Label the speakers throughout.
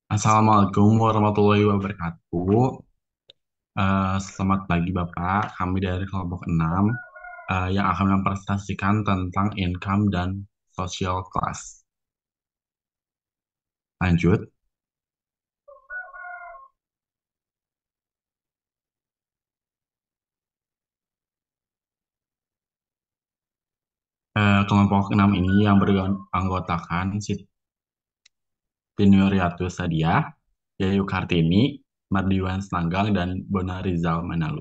Speaker 1: Assalamualaikum warahmatullahi wabarakatuh. Selamat pagi Bapak. Kami dari kelompok 6 yang akan mempresentasikan tentang income dan social class. Lanjut. Kelompok 6 ini yang beranggotakan Siti Nuryatun Sadiah, Yayu Kartini, Mardiwan Senanggang, dan Bona Rizal Manalu.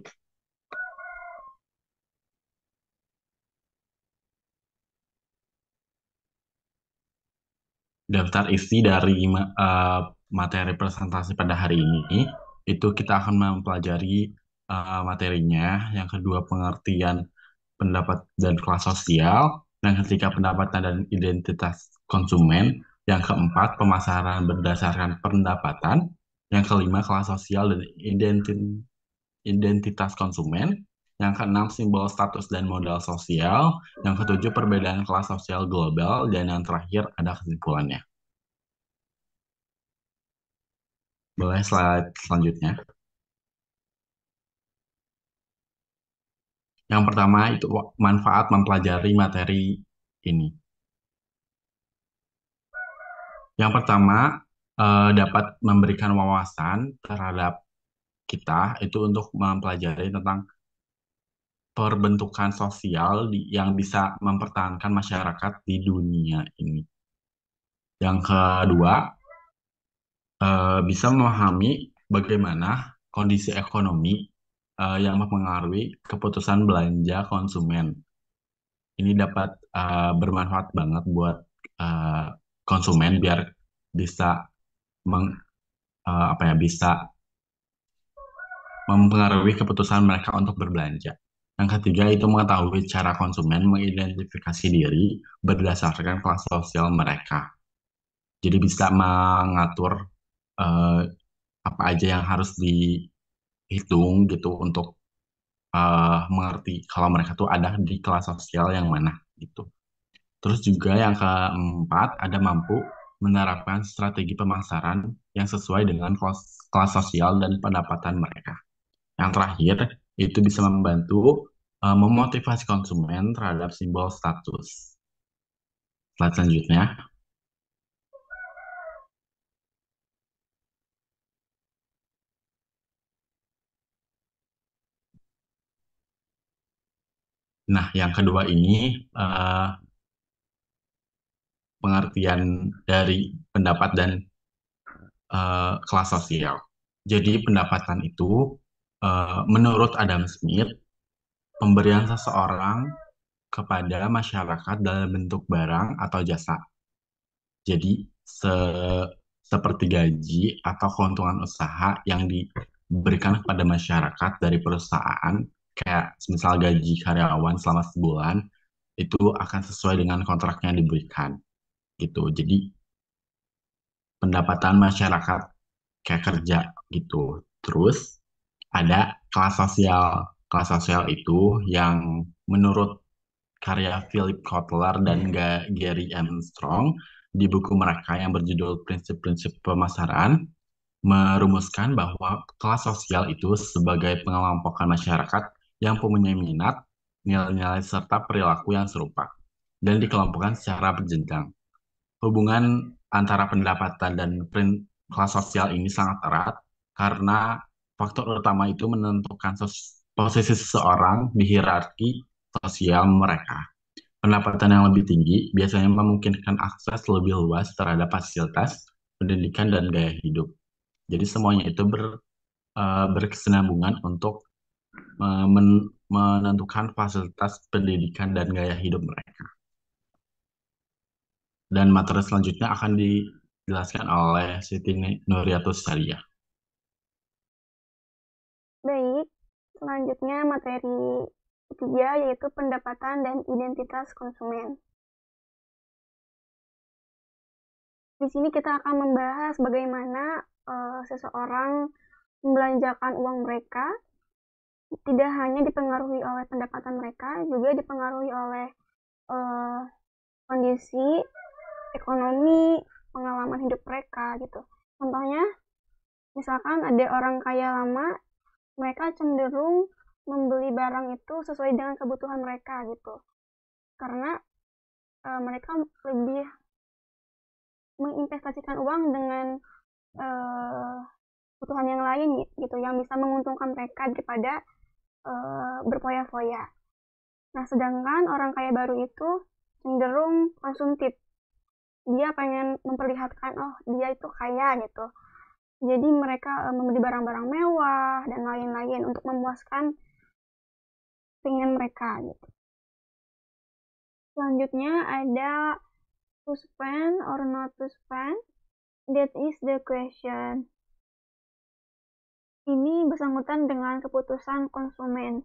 Speaker 1: Daftar isi dari materi presentasi pada hari ini itu kita akan mempelajari materinya. Yang kedua, pengertian pendapat dan kelas sosial. Yang ketiga, pendapatan dan identitas konsumen. Yang keempat, pemasaran berdasarkan pendapatan. Yang kelima, kelas sosial dan identitas konsumen. Yang keenam, simbol status dan modal sosial. Yang ketujuh, perbedaan kelas sosial global. Dan yang terakhir, ada kesimpulannya. Boleh slide selanjutnya. Yang pertama itu manfaat mempelajari materi ini. Yang pertama, dapat memberikan wawasan terhadap kita itu untuk mempelajari tentang perbentukan sosial yang bisa mempertahankan masyarakat di dunia ini. Yang kedua, bisa memahami bagaimana kondisi ekonomi yang mempengaruhi keputusan belanja konsumen. Ini dapat bermanfaat banget buat uh, konsumen biar bisa meng, apa ya bisa mempengaruhi keputusan mereka untuk berbelanja. Yang ketiga itu mengetahui cara konsumen mengidentifikasi diri berdasarkan kelas sosial mereka. Jadi bisa mengatur uh, apa aja yang harus dihitung gitu untuk mengerti kalau mereka tuh ada di kelas sosial yang mana gitu. Terus juga yang keempat, ada mampu menerapkan strategi pemasaran yang sesuai dengan kelas sosial dan pendapatan mereka. Yang terakhir, itu bisa membantu memotivasi konsumen terhadap simbol status. Slide selanjutnya. Nah, yang kedua ini pengertian dari pendapat dan kelas sosial. Jadi pendapatan itu menurut Adam Smith, pemberian seseorang kepada masyarakat dalam bentuk barang atau jasa. Jadi seperti gaji atau keuntungan usaha yang diberikan kepada masyarakat dari perusahaan, kayak misal gaji karyawan selama sebulan, itu akan sesuai dengan kontrak yang diberikan gitu. Jadi pendapatan masyarakat kayak kerja gitu. Terus ada kelas sosial. Kelas sosial itu yang menurut karya Philip Kotler dan Gary Armstrong di buku mereka yang berjudul Prinsip-Prinsip Pemasaran merumuskan bahwa kelas sosial itu sebagai pengelompokan masyarakat yang mempunyai minat, nilai-nilai serta perilaku yang serupa dan dikelompokkan secara berjenjang. Hubungan antara pendapatan dan kelas sosial ini sangat erat karena faktor utama itu menentukan posisi seseorang di hierarki sosial mereka. Pendapatan yang lebih tinggi biasanya memungkinkan akses lebih luas terhadap fasilitas, pendidikan, dan gaya hidup. Jadi semuanya itu berkesinambungan untuk menentukan fasilitas pendidikan dan gaya hidup mereka. Dan materi selanjutnya akan dijelaskan oleh Siti Nuryatun Sariah.
Speaker 2: Baik, selanjutnya materi ketiga yaitu pendapatan dan identitas konsumen. Di sini kita akan membahas bagaimana seseorang membelanjakan uang mereka tidak hanya dipengaruhi oleh pendapatan mereka, juga dipengaruhi oleh uh, kondisi ekonomi, pengalaman hidup mereka gitu. Contohnya, misalkan ada orang kaya lama, mereka cenderung membeli barang itu sesuai dengan kebutuhan mereka gitu. Karena mereka lebih menginvestasikan uang dengan uh, kebutuhan yang lain gitu, yang bisa menguntungkan mereka daripada berfoya-foya. Nah, sedangkan orang kaya baru itu cenderung konsumtif. Dia pengen memperlihatkan, oh dia itu kaya gitu. Jadi mereka membeli barang-barang mewah dan lain-lain untuk memuaskan keinginan mereka gitu. Selanjutnya ada to spend or not to spend. That is the question. Ini bersangkutan dengan keputusan konsumen,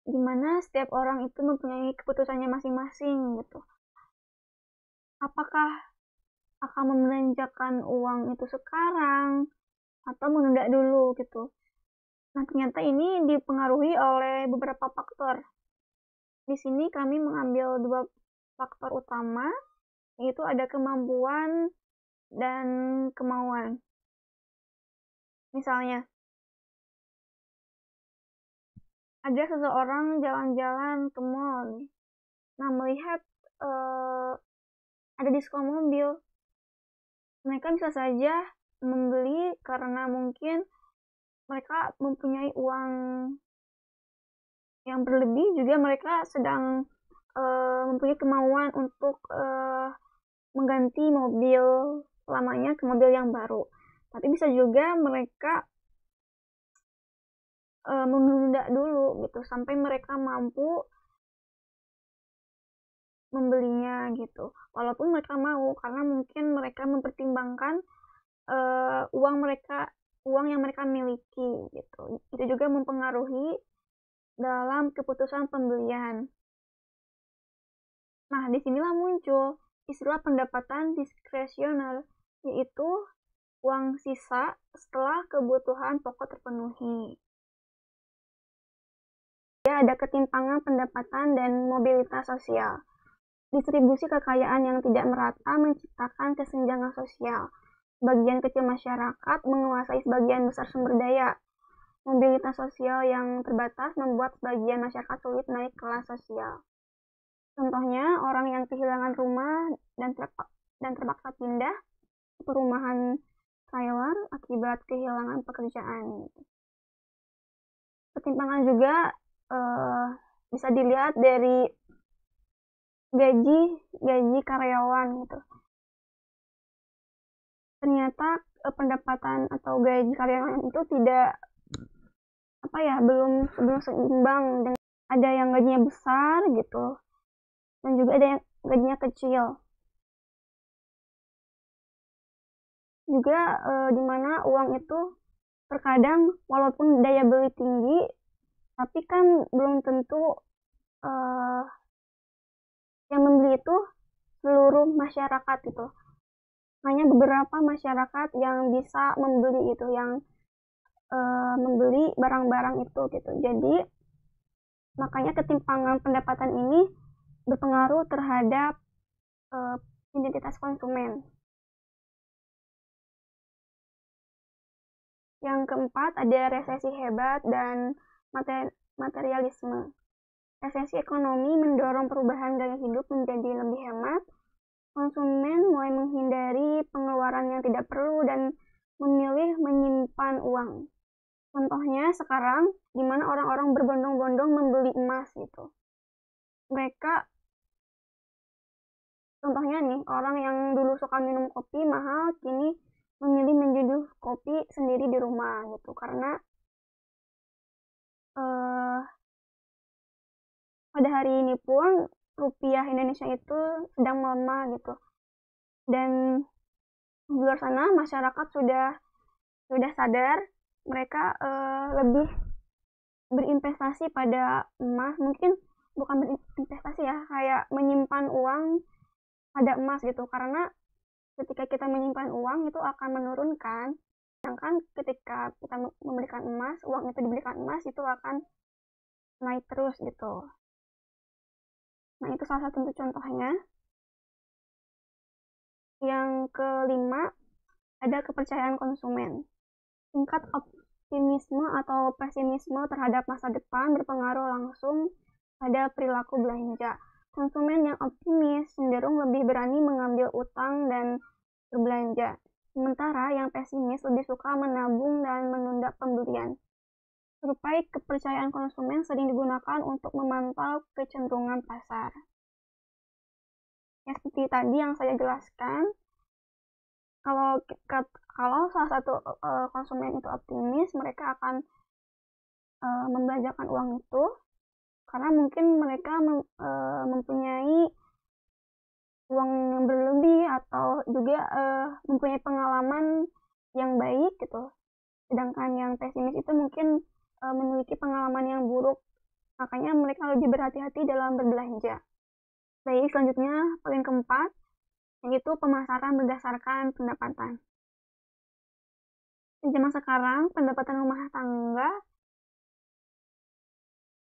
Speaker 2: di mana setiap orang itu mempunyai keputusannya masing-masing gitu. Apakah akan membelanjakan uang itu sekarang atau menunda dulu gitu. Nah, ternyata ini dipengaruhi oleh beberapa faktor. Di sini kami mengambil dua faktor utama, yaitu ada kemampuan dan kemauan. Misalnya, ada seseorang jalan-jalan ke mall nih. Nah, melihat ada diskon mobil, mereka bisa saja membeli karena mungkin mereka mempunyai uang yang berlebih, juga mereka sedang mempunyai kemauan untuk mengganti mobil lamanya ke mobil yang baru. Tapi bisa juga mereka menunda dulu gitu sampai mereka mampu membelinya gitu. Walaupun mereka mau, karena mungkin mereka mempertimbangkan uang yang mereka miliki gitu. Itu juga mempengaruhi dalam keputusan pembelian. Nah, disinilah muncul istilah pendapatan diskresioner, yaitu uang sisa setelah kebutuhan pokok terpenuhi. Ya, ada ketimpangan pendapatan dan mobilitas sosial. Distribusi kekayaan yang tidak merata menciptakan kesenjangan sosial. Bagian kecil masyarakat menguasai sebagian besar sumber daya. Mobilitas sosial yang terbatas membuat sebagian masyarakat sulit naik kelas sosial. Contohnya, orang yang kehilangan rumah dan terpaksa pindah ke perumahan trailer akibat kehilangan pekerjaan. Ketimpangan juga bisa dilihat dari gaji karyawan gitu. Ternyata pendapatan atau gaji karyawan itu tidak belum seimbang, dengan ada yang gajinya besar gitu dan juga ada yang gajinya kecil. Juga di mana uang itu terkadang walaupun daya beli tinggi, tapi kan belum tentu yang membeli itu seluruh masyarakat itu. Hanya beberapa masyarakat yang bisa membeli itu, yang membeli barang-barang itu gitu. Jadi makanya ketimpangan pendapatan ini berpengaruh terhadap identitas konsumen. Yang keempat ada resesi hebat dan materialisme. Resesi ekonomi mendorong perubahan gaya hidup menjadi lebih hemat. Konsumen mulai menghindari pengeluaran yang tidak perlu dan memilih menyimpan uang. Contohnya sekarang, di mana orang-orang berbondong-bondong membeli emas gitu. Mereka, contohnya nih, orang yang dulu suka minum kopi mahal, kini memilih menyeduh kopi sendiri di rumah gitu. Karena pada hari ini pun rupiah Indonesia itu sedang melemah gitu. Dan di luar sana masyarakat sudah sadar, mereka lebih berinvestasi pada emas. Mungkin bukan berinvestasi ya, kayak menyimpan uang pada emas gitu, karena ketika kita menyimpan uang itu akan menurunkan, sedangkan ketika kita membelikan emas, uang itu dibelikan emas itu akan naik terus gitu. Nah, itu salah satu contohnya. Yang kelima ada kepercayaan konsumen. Tingkat optimisme atau pesimisme terhadap masa depan berpengaruh langsung pada perilaku belanja. Konsumen yang optimis cenderung lebih berani mengambil utang dan berbelanja, sementara yang pesimis lebih suka menabung dan menunda pembelian. Survei kepercayaan konsumen sering digunakan untuk memantau kecenderungan pasar. Ya, seperti tadi yang saya jelaskan, kalau salah satu konsumen itu optimis, mereka akan membelanjakan uang itu karena mungkin mereka mempunyai uang yang berlebih atau juga mempunyai pengalaman yang baik gitu. Sedangkan yang pesimis itu mungkin memiliki pengalaman yang buruk, makanya mereka lebih berhati-hati dalam berbelanja. Baik, selanjutnya poin keempat, yaitu pemasaran berdasarkan pendapatan. Di zaman sekarang, pendapatan rumah tangga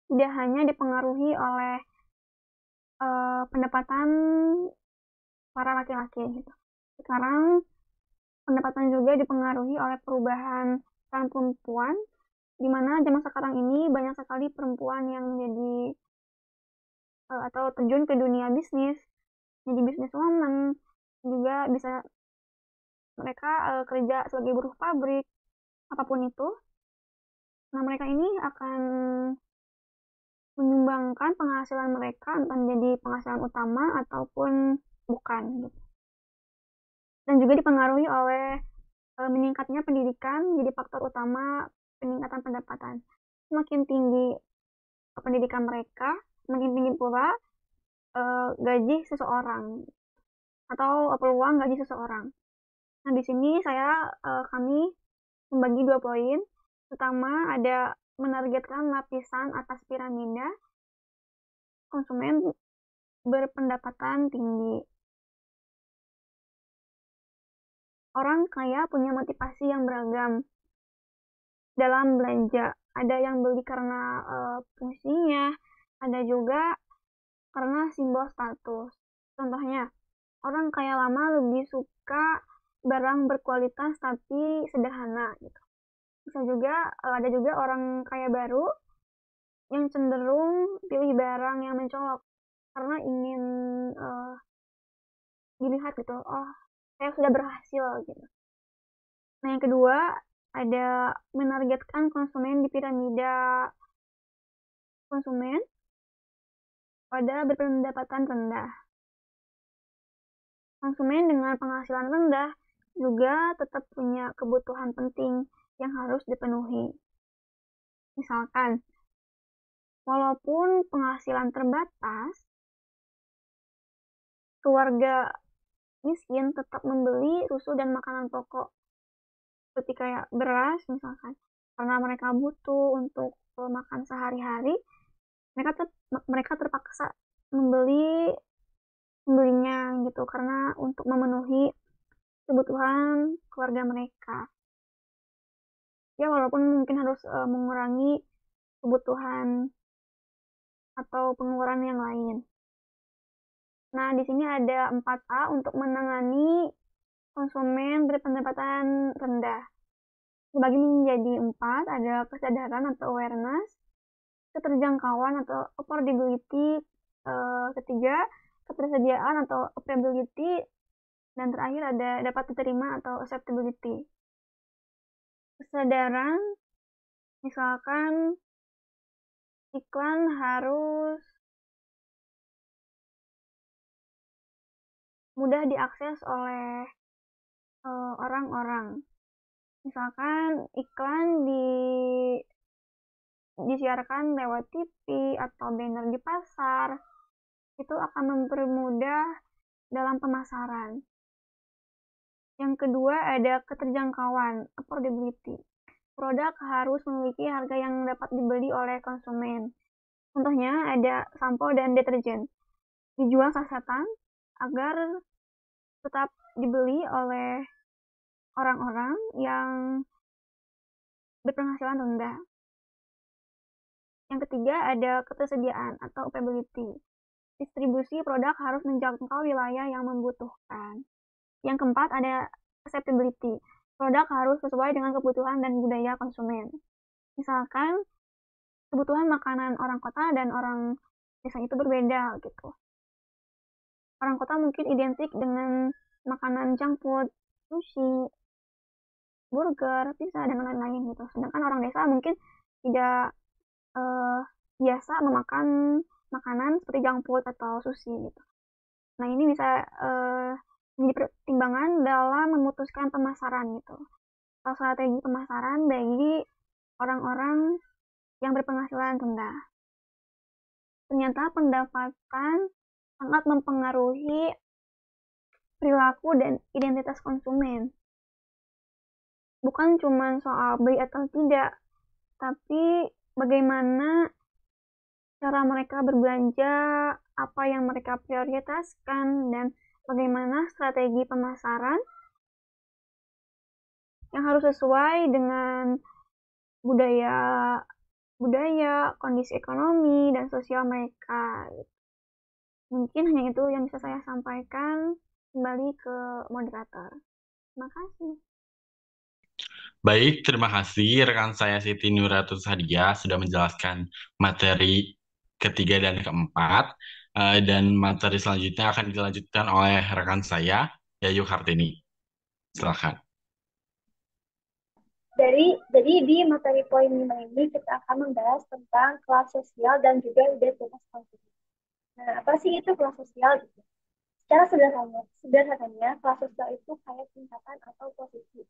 Speaker 2: tidak hanya dipengaruhi oleh pendapatan para laki-laki gitu. Sekarang pendapatan juga dipengaruhi oleh perubahan peran perempuan, di mana zaman sekarang ini banyak sekali perempuan yang menjadi atau terjun ke dunia bisnis, jadi businesswoman, juga bisa mereka kerja sebagai buruh pabrik, apapun itu. Nah, mereka ini akan menyumbangkan penghasilan mereka entah menjadi penghasilan utama ataupun bukan gitu. Dan juga dipengaruhi oleh meningkatnya pendidikan jadi faktor utama peningkatan pendapatan. Semakin tinggi pendidikan mereka, semakin tinggi pula gaji seseorang atau peluang gaji seseorang. Nah, di sini kami membagi 2 poin. Pertama, ada menargetkan lapisan atas piramida konsumen berpendapatan tinggi. Orang kaya punya motivasi yang beragam dalam belanja. Ada yang beli karena fungsinya, ada juga karena simbol status. Contohnya, orang kaya lama lebih suka barang berkualitas tapi sederhana gitu. Bisa juga ada juga orang kaya baru yang cenderung pilih barang yang mencolok karena ingin dilihat gitu, oh saya sudah berhasil gitu. Nah, yang kedua ada menargetkan konsumen di piramida konsumen pada berpendapatan rendah. Konsumen dengan penghasilan rendah juga tetap punya kebutuhan penting yang harus dipenuhi. Misalkan, walaupun penghasilan terbatas, keluarga miskin tetap membeli susu dan makanan pokok seperti kayak beras misalkan, karena mereka butuh untuk makan sehari-hari, mereka terpaksa membelinya gitu karena untuk memenuhi kebutuhan keluarga mereka. Ya, walaupun mungkin harus mengurangi kebutuhan atau pengeluaran yang lain. Nah, di sini ada 4A untuk menangani konsumen berpendapatan rendah. Dibagi menjadi 4, ada kesadaran atau awareness, keterjangkauan atau affordability, ketiga ketersediaan atau availability, dan terakhir ada dapat diterima atau acceptability. Kesadaran, misalkan iklan harus mudah diakses oleh orang-orang. Misalkan iklan disiarkan lewat TV atau banner di pasar, itu akan mempermudah dalam pemasaran. Yang kedua ada keterjangkauan, affordability. Produk harus memiliki harga yang dapat dibeli oleh konsumen. Contohnya ada sampo dan deterjen. Dijual sasetan agar tetap dibeli oleh orang-orang yang berpenghasilan rendah. Yang ketiga ada ketersediaan atau availability. Distribusi produk harus menjangkau wilayah yang membutuhkan. Yang keempat ada acceptability. Produk harus sesuai dengan kebutuhan dan budaya konsumen. Misalkan kebutuhan makanan orang kota dan orang desa itu berbeda gitu. Orang kota mungkin identik dengan makanan junk food, sushi, burger, pizza, dan lain-lain gitu. Sedangkan orang desa mungkin tidak eh, biasa memakan makanan seperti junk food atau sushi gitu. Nah, ini bisa menjadi pertimbangan dalam memutuskan pemasaran gitu. Atau strategi pemasaran bagi orang-orang yang berpenghasilan rendah. Ternyata pendapatan sangat mempengaruhi perilaku dan identitas konsumen. Bukan cuma soal beli atau tidak, tapi bagaimana cara mereka berbelanja, apa yang mereka prioritaskan, dan bagaimana strategi pemasaran yang harus sesuai dengan budaya budaya, kondisi ekonomi, dan sosial mereka. Mungkin hanya itu yang bisa saya sampaikan. Kembali ke moderator. Terima kasih.
Speaker 1: Baik, terima kasih rekan saya Siti Nuratul Sadia sudah menjelaskan materi ketiga dan keempat. Dan materi selanjutnya akan dilanjutkan oleh rekan saya, Yayu Kartini. Silakan.
Speaker 3: Jadi di materi poin 5 ini kita akan membahas tentang kelas sosial dan juga identitas konsumen. Nah, apa sih itu kelas sosial gitu? Secara sederhananya kelas sosial itu kayak tingkatan atau posisi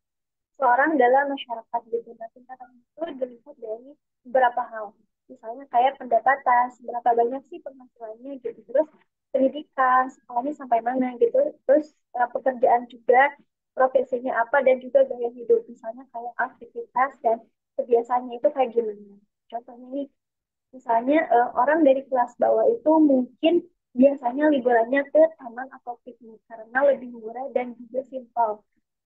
Speaker 3: seorang dalam masyarakat gitu. Nah, tingkatan itu dilihat dari beberapa hal. Misalnya kayak pendapatan, seberapa banyak sih penghasilannya gitu. Terus pendidikan, sekolahnya sampai mana gitu. Terus pekerjaan juga, profesinya apa, dan juga gaya hidup. Misalnya kayak aktivitas dan kebiasaannya itu kayak gimana. Contohnya nih, misalnya orang dari kelas bawah itu mungkin biasanya liburannya ke taman atau piknik karena lebih murah dan juga simpel.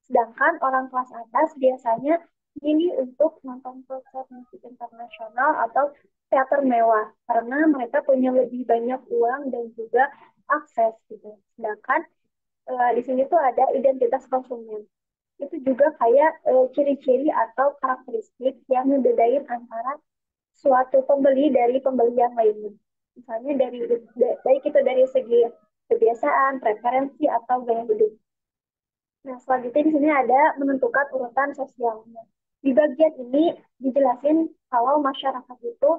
Speaker 3: Sedangkan orang kelas atas biasanya ini untuk nonton konser musik internasional atau teater mewah karena mereka punya lebih banyak uang dan juga akses gitu. Sedangkan di sini tuh ada identitas konsumen. Itu juga kayak ciri-ciri atau karakteristik yang membedain antara suatu pembeli dari pembeli yang lainnya. Misalnya baik itu dari segi kebiasaan, preferensi, atau gaya hidup. Nah, selanjutnya di sini ada menentukan urutan sosialnya. Di bagian ini dijelasin kalau masyarakat itu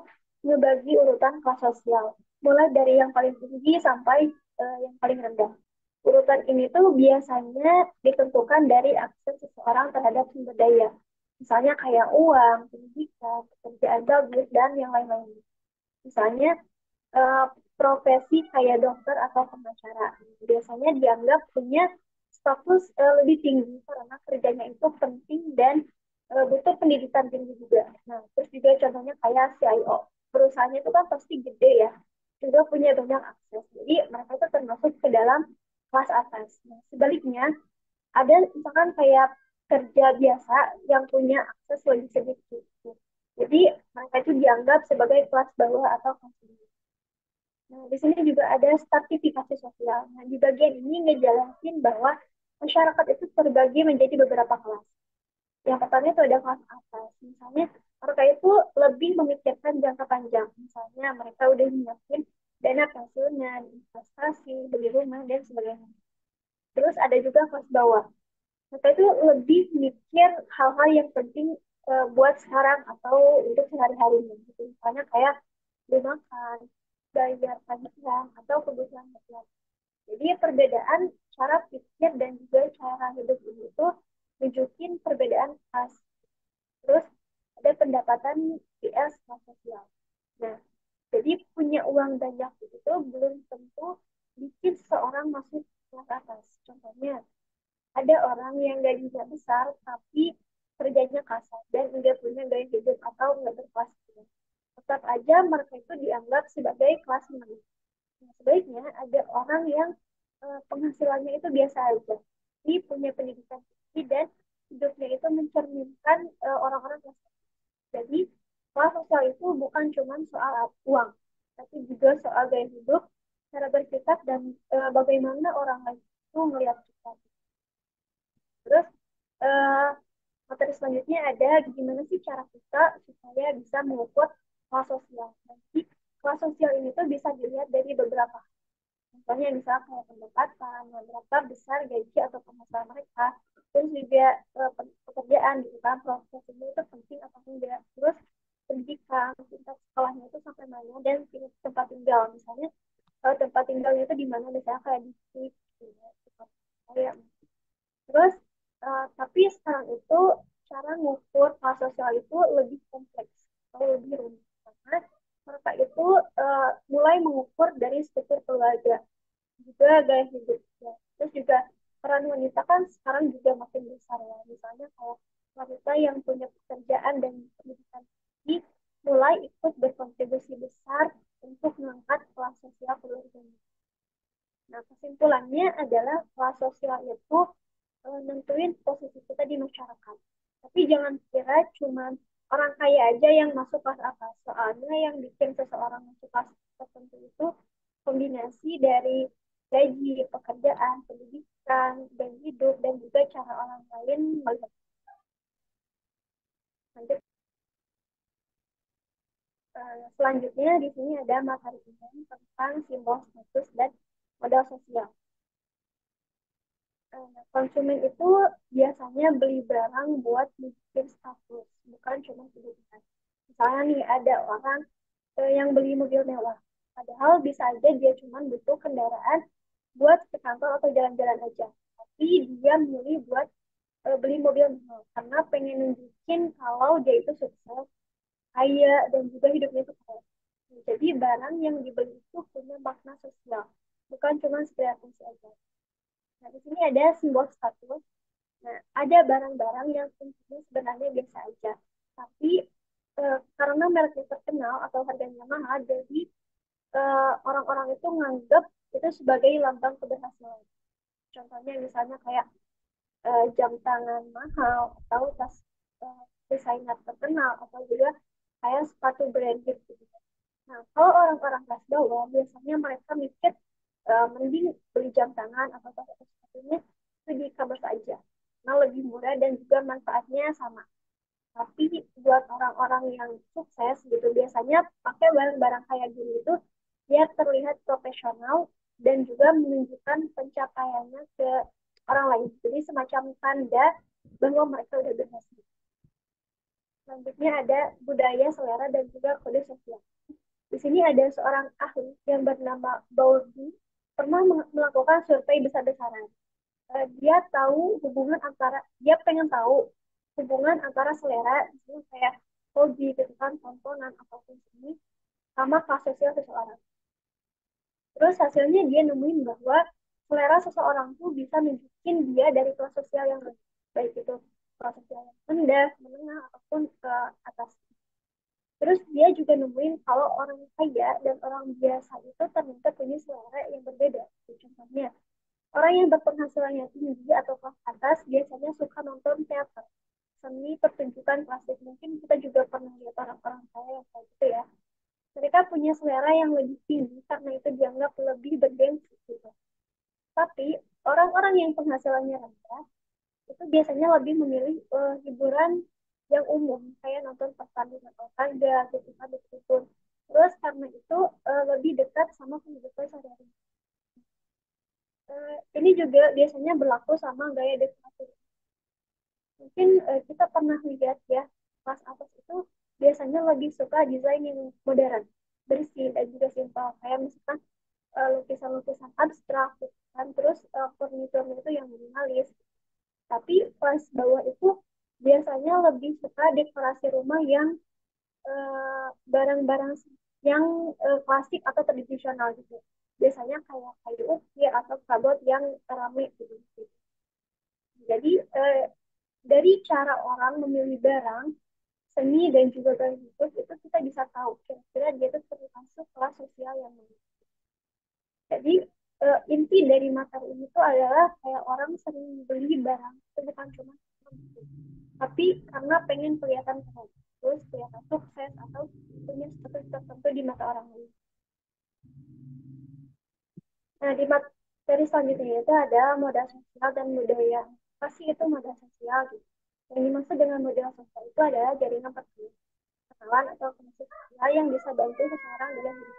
Speaker 3: membagi urutan kelas sosial, mulai dari yang paling tinggi sampai yang paling rendah. Urutan ini tuh biasanya ditentukan dari akses seseorang terhadap sumber daya. Misalnya kayak uang, pendidikan, pekerjaan bagus, dan yang lain-lain. Misalnya eh, profesi kayak dokter atau pengacara biasanya dianggap punya status lebih tinggi karena kerjanya itu penting dan butuh pendidikan tinggi juga. Nah, terus juga contohnya kayak CIO. Perusahaannya itu kan pasti gede ya, juga punya banyak akses. Jadi mereka itu termasuk ke dalam kelas atas. Nah, sebaliknya ada misalkan kayak kerja biasa yang punya akses lebih sedikit. Jadi mereka itu dianggap sebagai kelas bawah atau kelas tinggi. Nah, di sini juga ada stratifikasi sosial. Nah, di bagian ini ngejelasin bahwa masyarakat itu terbagi menjadi beberapa kelas. Yang pertama itu ada kelas atas. Misalnya, mereka itu lebih memikirkan jangka panjang. Misalnya, mereka udah nyiapin dana pensiunan, investasi, beli rumah, dan sebagainya. Terus ada juga kelas bawah. Mereka itu lebih mikir hal-hal yang penting buat sekarang atau untuk sehari-harinya. Gitu. Misalnya kayak beli makan, bayar tagihan, atau kebutuhan harian. Jadi perbedaan cara pikir dan juga cara hidup ini itu nunjukin perbedaan kelas. Terus ada pendapatan PS kelas sosial. Nah, jadi punya uang banyak itu belum tentu bikin seorang masuk kelas atas. Contohnya, ada orang yang gajinya besar tapi kerjanya kasar dan enggak punya gaya hidup atau enggak berkelas. Tetap aja mereka itu dianggap sebagai kelas menengah. Nah, sebaiknya ada orang yang penghasilannya itu biasa aja, tapi punya pendidikan tinggi dan hidupnya itu mencerminkan orang-orang kelas atas. Jadi kelas sosial itu bukan cuma soal uang, tapi juga soal gaya hidup, cara bersikap dan bagaimana orang lain itu melihat kita. Terus eh, materi selanjutnya ada gimana sih cara kita supaya bisa mengukur kelas sosial. Nanti kelas sosial ini tuh bisa dilihat dari beberapa. Contohnya misalnya kayak pendapatan, berapa besar gaji atau penghasilan mereka, terus juga pekerjaan gitu kan, proses ini itu penting atau enggak. Terus pendidikan, tingkat sekolahnya itu sampai mana, dan tempat tinggal. Misalnya tempat tinggalnya itu di mana, misalnya kayak di gitu ya, tempat kayak. Terus tapi sekarang itu cara ngukur kelas sosial itu lebih kompleks atau lebih rumit karena mereka itu mulai mengukur dari struktur keluarga juga gaya hidup ya. Terus juga peran wanita kan sekarang juga makin besar ya. Misalnya kayak wanita yang punya pekerjaan dan pendidikan tinggi mulai ikut berkontribusi besar untuk mengangkat kelas sosial keluarga. Nah, kesimpulannya adalah kelas sosial itu nentuin posisi kita di masyarakat. Tapi jangan kira cuma orang kaya aja yang masuk kelas atas. Soalnya yang bikin seseorang masuk kelas tertentu itu kombinasi dari gaji, pekerjaan, pendidikan, dan hidup, dan juga cara orang lain melihat. Lanjut, selanjutnya di sini ada materi umum tentang simbol status dan modal sosial. Konsumen itu biasanya beli barang buat bikin status, bukan cuma kebutuhan. Misalnya nih ada orang yang beli mobil mewah, padahal bisa aja dia cuma butuh kendaraan buat ke kantor atau jalan-jalan aja. Tapi dia milih buat beli mobil mewah karena pengen nunjukin kalau dia itu sukses, kaya, dan juga hidupnya itu kaya. Jadi barang yang dibeli itu punya makna sosial, bukan cuma sekedar fungsi aja. Nah, di sini ada simbol status. Nah, ada barang-barang yang fungsinya sebenarnya biasa aja, tapi karena mereknya terkenal atau harganya mahal, jadi orang-orang itu nganggap itu sebagai lambang keberhasilan. Contohnya misalnya kayak jam tangan mahal atau tas desainer terkenal atau juga kayak sepatu branded gitu. Nah, kalau orang-orang kelas bawah biasanya mereka mikir mending beli jam tangan atau tas sepatunya itu di e saja. Nah, lebih murah dan juga manfaatnya sama. Tapi buat orang-orang yang sukses gitu biasanya pakai barang-barang kayak gini itu dia terlihat profesional dan juga menunjukkan pencapaiannya ke orang lain. Jadi semacam tanda bahwa mereka udah berhasil. Selanjutnya ada budaya, selera, dan juga kode sosial. Di sini ada seorang ahli yang bernama Bowlby pernah melakukan survei besar-besaran. Dia pengen tahu hubungan antara selera, misalnya kayak hobi, gitu kan, tontonan ataupun seni, sama kelas sosial seseorang. Terus hasilnya dia nemuin bahwa selera seseorang tuh bisa nunjukin dia dari kelas sosial yang rendah, baik itu kelas sosial yang rendah, menengah, ataupun ke atas. Terus dia juga nemuin kalau orang kaya dan orang biasa itu ternyata punya selera yang berbeda. Contohnya, orang yang berpenghasilannya tinggi atau kelas atas biasanya suka nonton teater, seni, pertunjukan klasik. Mungkin kita juga pernah lihat orang-orang kaya yang kayak gitu ya. Mereka punya selera yang lebih tinggi karena itu dianggap lebih bergengsi gitu. Tapi orang-orang yang penghasilannya rendah itu biasanya lebih memilih hiburan yang umum kayak nonton pertandingan olahraga gitu kan gitu. Terus karena itu lebih dekat sama kehidupan sehari-hari. Ini juga biasanya berlaku sama gaya dekorasi. Mungkin kita pernah lihat ya, kelas atas itu biasanya lebih suka desain yang modern, bersih dan juga simpel. Kayak misalkan lukisan-lukisan abstrak, gitu kan. Terus furniturnya itu yang minimalis. Tapi kelas bawah itu biasanya lebih suka dekorasi rumah yang barang-barang yang klasik atau tradisional gitu. Biasanya kayak kayu ukir atau kabut yang keramik gitu. Jadi dari cara orang memilih barang, seni dan juga gaya hidup itu kita bisa tahu kira-kira dia itu termasuk kelas sosial yang mana. Jadi inti dari materi ini tuh adalah kayak orang sering beli barang itu bukan cuma tapi karena pengen kelihatan keren, terus kelihatan sukses atau punya status tertentu di mata orang lain. Nah, di materi selanjutnya itu ada modal sosial dan budaya. Apa sih itu modal sosial gitu? Yang dimaksud dengan modal sosial itu adalah jaringan perkenalan atau koneksi sosial yang bisa bantu seseorang dalam hidup.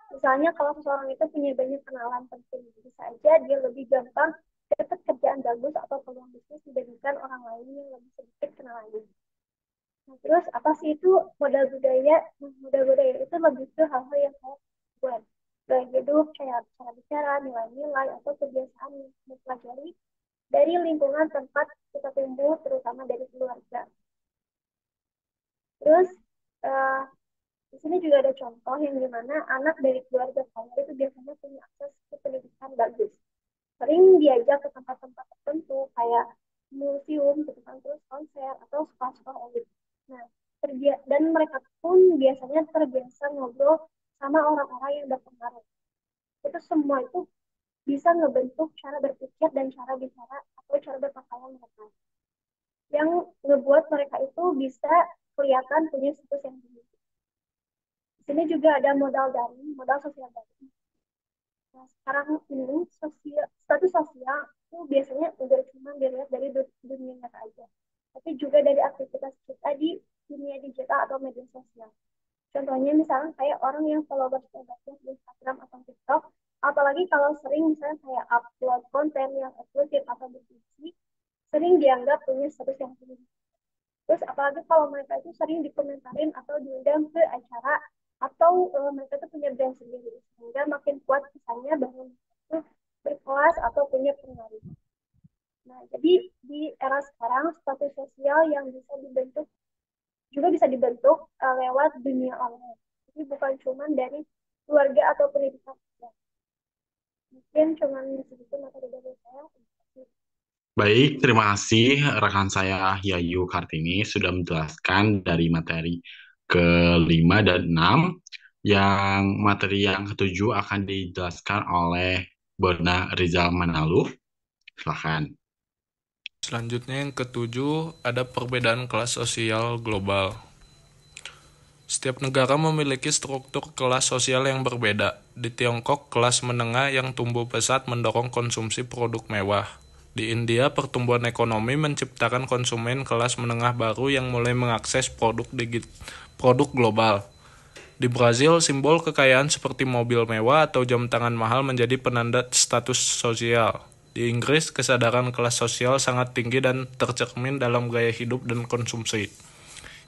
Speaker 3: Misalnya kalau seseorang itu punya banyak kenalan penting, bisa aja dia lebih gampang dapat kerjaan bagus atau peluang bisnis dibandingkan orang lain yang lebih sedikit kenalannya. Nah, terus apa sih itu modal budaya? Nah, modal budaya itu lebih ke hal-hal yang kayak buat gaya hidup, kayak cara bicara, nilai-nilai, atau kebiasaan yang kita pelajari dari lingkungan tempat kita tumbuh, terutama dari keluarga. Terus eh, di sini juga ada contoh yang dimana anak dari keluarga kaya itu biasanya punya akses ke pendidikan bagus. Sering diajak ke tempat-tempat tertentu kayak museum, gitu kan, terus konser atau sekolah-sekolah elit. Nah, dan mereka pun biasanya terbiasa ngobrol sama orang-orang yang berpengaruh. Itu semua itu bisa ngebentuk cara berpikir dan cara bicara atau cara berpakaian mereka. Yang ngebuat mereka itu bisa kelihatan punya status yang tinggi. Di sini juga ada modal daring, modal sosial daring. Nah, sekarang ini status sosial itu biasanya udah cuma dilihat dari dunia nyata aja, tapi juga dari aktivitas kita di dunia digital atau media sosial. Contohnya misalnya kayak orang yang followers banyak di Instagram atau TikTok, apalagi kalau sering misalnya kayak upload konten yang eksklusif atau berfungsi, sering dianggap punya status yang tinggi. Terus apalagi kalau mereka itu sering dikomentarin atau diundang ke acara atau mereka itu punya brand sendiri sehingga makin kuat kesannya bahwa mereka itu berkelas atau punya pengaruh. Nah, jadi di era sekarang status sosial yang bisa dibentuk juga bisa dibentuk lewat dunia online. Jadi bukan cuma dari keluarga atau pendidikan saja. Mungkin cuma segitu materi dari saya.
Speaker 1: Baik, terima kasih rekan saya Yayu Kartini sudah menjelaskan dari materi kelima dan enam. Yang materi yang ketujuh akan dijelaskan oleh Bona Rizal Manaluf. Silakan.
Speaker 4: Selanjutnya yang ketujuh ada perbedaan kelas sosial global. Setiap negara memiliki struktur kelas sosial yang berbeda. Di Tiongkok, kelas menengah yang tumbuh pesat mendorong konsumsi produk mewah. Di India, pertumbuhan ekonomi menciptakan konsumen kelas menengah baru yang mulai mengakses produk global. Di Brazil, simbol kekayaan seperti mobil mewah atau jam tangan mahal menjadi penanda status sosial. Di Inggris, kesadaran kelas sosial sangat tinggi dan tercermin dalam gaya hidup dan konsumsi.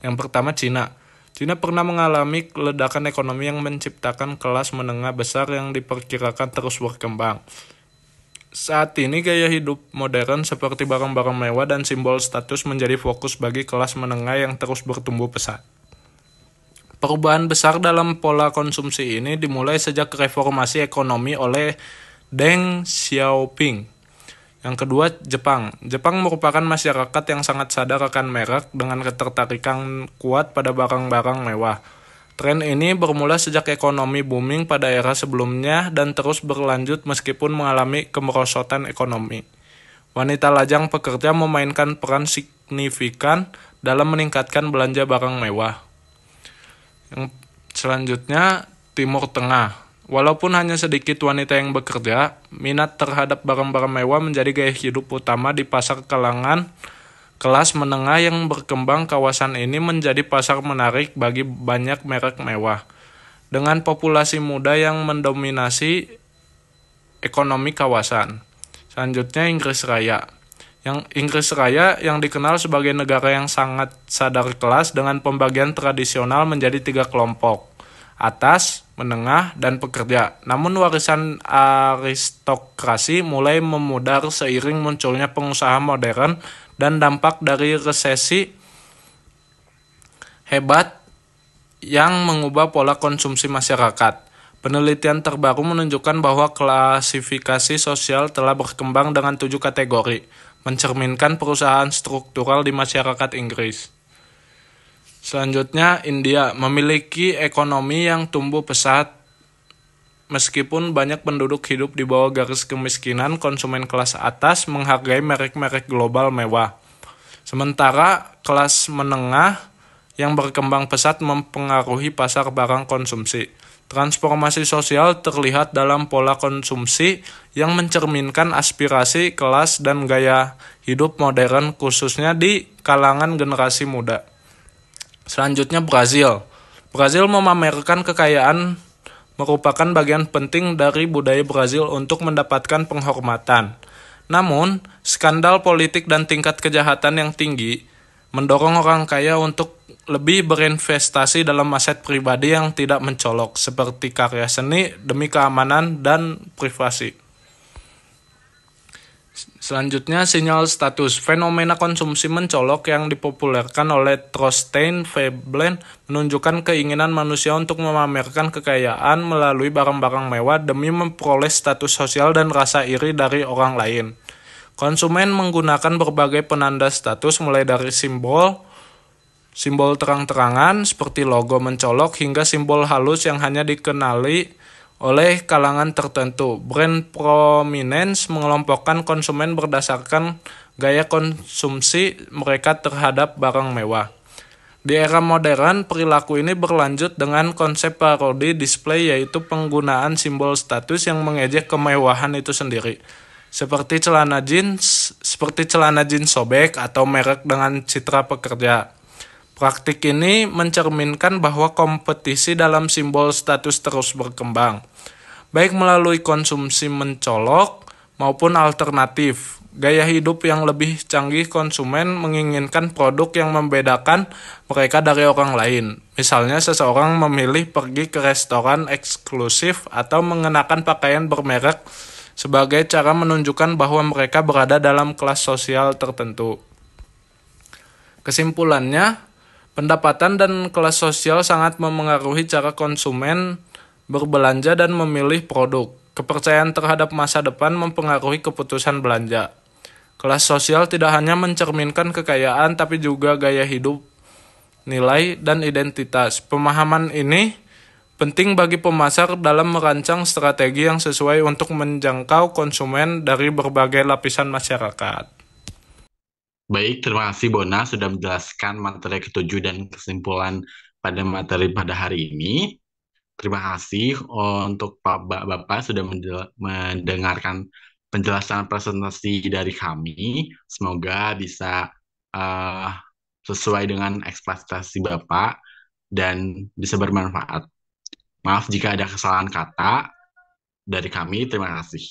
Speaker 4: Yang pertama, Cina. Cina pernah mengalami ledakan ekonomi yang menciptakan kelas menengah besar yang diperkirakan terus berkembang. Saat ini gaya hidup modern seperti barang-barang mewah dan simbol status menjadi fokus bagi kelas menengah yang terus bertumbuh pesat. Perubahan besar dalam pola konsumsi ini dimulai sejak reformasi ekonomi oleh Deng Xiaoping. Yang kedua, Jepang. Jepang merupakan masyarakat yang sangat sadar akan merek dengan ketertarikan kuat pada barang-barang mewah. Tren ini bermula sejak ekonomi booming pada era sebelumnya dan terus berlanjut meskipun mengalami kemerosotan ekonomi. Wanita lajang pekerja memainkan peran signifikan dalam meningkatkan belanja barang mewah. Yang selanjutnya, Timur Tengah. Walaupun hanya sedikit wanita yang bekerja, minat terhadap barang-barang mewah menjadi gaya hidup utama di pasar kalangan kelas menengah yang berkembang. Kawasan ini menjadi pasar menarik bagi banyak merek mewah. Dengan populasi muda yang mendominasi ekonomi kawasan. Selanjutnya, Inggris Raya. Inggris Raya yang dikenal sebagai negara yang sangat sadar kelas dengan pembagian tradisional menjadi 3 kelompok. Atas, menengah, dan pekerja. Namun warisan aristokrasi mulai memudar seiring munculnya pengusaha modern dan dampak dari resesi hebat yang mengubah pola konsumsi masyarakat. Penelitian terbaru menunjukkan bahwa klasifikasi sosial telah berkembang dengan 7 kategori, mencerminkan perusahaan struktural di masyarakat Inggris. Selanjutnya, India memiliki ekonomi yang tumbuh pesat. Meskipun banyak penduduk hidup di bawah garis kemiskinan, konsumen kelas atas menghargai merek-merek global mewah. Sementara kelas menengah yang berkembang pesat mempengaruhi pasar barang konsumsi. Transformasi sosial terlihat dalam pola konsumsi yang mencerminkan aspirasi, kelas, dan gaya hidup modern khususnya di kalangan generasi muda. Selanjutnya Brazil. Brazil memamerkan kekayaan merupakan bagian penting dari budaya Brazil untuk mendapatkan penghormatan. Namun, skandal politik dan tingkat kejahatan yang tinggi mendorong orang kaya untuk lebih berinvestasi dalam aset pribadi yang tidak mencolok, seperti karya seni demi keamanan dan privasi. Selanjutnya, sinyal status. Fenomena konsumsi mencolok yang dipopulerkan oleh Thorstein Veblen menunjukkan keinginan manusia untuk memamerkan kekayaan melalui barang-barang mewah demi memperoleh status sosial dan rasa iri dari orang lain. Konsumen menggunakan berbagai penanda status mulai dari simbol terang-terangan seperti logo mencolok hingga simbol halus yang hanya dikenali oleh kalangan tertentu. Brand prominence mengelompokkan konsumen berdasarkan gaya konsumsi mereka terhadap barang mewah. Di era modern, perilaku ini berlanjut dengan konsep parodi display, yaitu penggunaan simbol status yang mengejek kemewahan itu sendiri. Seperti celana jeans sobek atau merek dengan citra pekerja. Praktik ini mencerminkan bahwa kompetisi dalam simbol status terus berkembang, baik melalui konsumsi mencolok maupun alternatif. Gaya hidup yang lebih canggih, konsumen menginginkan produk yang membedakan mereka dari orang lain. Misalnya seseorang memilih pergi ke restoran eksklusif atau mengenakan pakaian bermerek sebagai cara menunjukkan bahwa mereka berada dalam kelas sosial tertentu. Kesimpulannya, pendapatan dan kelas sosial sangat memengaruhi cara konsumen berbelanja dan memilih produk. Kepercayaan terhadap masa depan mempengaruhi keputusan belanja. Kelas sosial tidak hanya mencerminkan kekayaan, tapi juga gaya hidup, nilai, dan identitas. Pemahaman ini penting bagi pemasar dalam merancang strategi yang sesuai untuk menjangkau konsumen dari berbagai lapisan masyarakat.
Speaker 1: Baik, terima kasih Bona sudah menjelaskan materi ketujuh dan kesimpulan pada materi pada hari ini. Terima kasih untuk Bapak sudah mendengarkan penjelasan presentasi dari kami. Semoga bisa sesuai dengan ekspektasi Bapak dan bisa bermanfaat. Maaf jika ada kesalahan kata dari kami. Terima kasih.